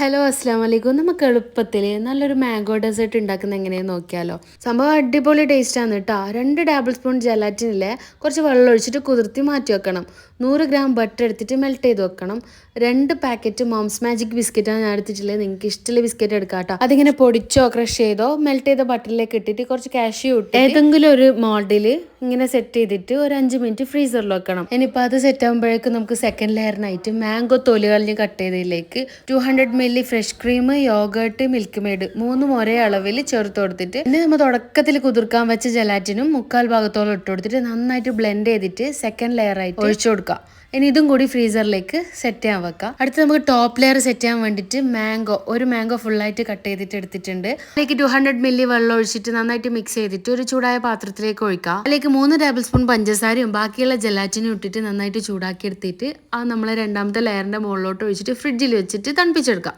Hello അസ്സാം വലൈക്കും. നമുക്ക് എളുപ്പത്തിൽ നല്ലൊരു മാംഗോ ഡെസേർട്ട് ഉണ്ടാക്കുന്ന എങ്ങനെയാണെന്ന് നോക്കിയാലോ. സംഭവം അടിപൊളി ടേസ്റ്റാണ് കേട്ടോ. 2 ടേബിൾ സ്പൂൺ ജലാറ്റിനിലെ കുറച്ച് വെള്ളം ഒഴിച്ചിട്ട് കുതിർത്തി മാറ്റി വെക്കണം. 100 ഗ്രാം ബട്ടർ എടുത്തിട്ട് മെൽറ്റ് ചെയ്ത് വെക്കണം. 2 പാക്കറ്റ് മോംസ് മാജിക് ബിസ്ക്കറ്റാണ് ഞാൻ എടുത്തിട്ടുള്ളത്. നിങ്ങൾക്ക് ഇഷ്ടമുള്ള ബിസ്ക്കറ്റ് എടുക്കാം കേട്ടോ. അതിങ്ങനെ പൊടിച്ചോ ക്രഷ് ചെയ്തോ മെൽറ്റ് ചെയ്ത ബട്ടറിലേക്ക് ഇട്ടിട്ട് കുറച്ച് കാഷ്യൂ ഇട്ട് ഏതെങ്കിലും ഒരു മോൾഡിൽ ഇങ്ങനെ സെറ്റ് ചെയ്തിട്ട് ഒരു 5 മിനിറ്റ് ഫ്രീസറിൽ വെക്കണം. ഇനിയിപ്പോൾ അത് സെറ്റ് ആകുമ്പോഴേക്കും നമുക്ക് സെക്കൻഡ് ലെയറിനായിട്ട് മാംഗോ തൊലി കളഞ്ഞ് കട്ട് ചെയ്തതിലേക്ക് 200 ml fresh cream, yogurt, milkmaid 3 ഒരേ അളവിൽ ചേർത്ത് കൊടുത്തിട്ട് പിന്നെ നമ്മൾ തുടക്കത്തിൽ കുതിർക്കാൻ വെച്ച ജലാറ്റിനും 1/4 ഭാഗത്തോളം ഇട്ട് കൊടുത്തിട്ട് നന്നായിട്ട് ബ്ലെൻഡ് ചെയ്തിട്ട് സെക്കൻഡ് ലെയർ ആയിട്ട് ഒഴിച്ചു കൊടുക്കുക. ഇനി ഇതും കൂടി ഫ്രീസറിലേക്ക് സെറ്റ് ചെയ്യാൻ വെക്കാം. അടുത്ത് നമുക്ക് ടോപ്പ് ലെയർ സെറ്റ് ചെയ്യാൻ വേണ്ടിയിട്ട് ഒരു മാംഗോ ഫുള്ളായിട്ട് കട്ട് ചെയ്തിട്ട് എടുത്തിട്ടുണ്ട്. അതിലേക്ക് 200 ml വെള്ളം ഒഴിച്ചിട്ട് നന്നായിട്ട് മിക്സ് ചെയ്തിട്ട് ഒരു ചൂടായ പാത്രത്തിലേക്ക് ഒഴിക്കാം. അതിലേക്ക് 3 ടേബിൾ സ്പൂൺ പഞ്ചസാരയും ബാക്കിയുള്ള ജലാറ്റിനും ഇട്ടിട്ട് നന്നായിട്ട് ചൂടാക്കി എടുത്തിട്ട് നമ്മളെ രണ്ടാമത്തെ ലെയറിന്റെ മുകളിലോട്ട് ഒഴിച്ചിട്ട് ഫ്രിഡ്ജിൽ വെച്ചിട്ട് തണുപ്പിച്ചെടുക്കാം.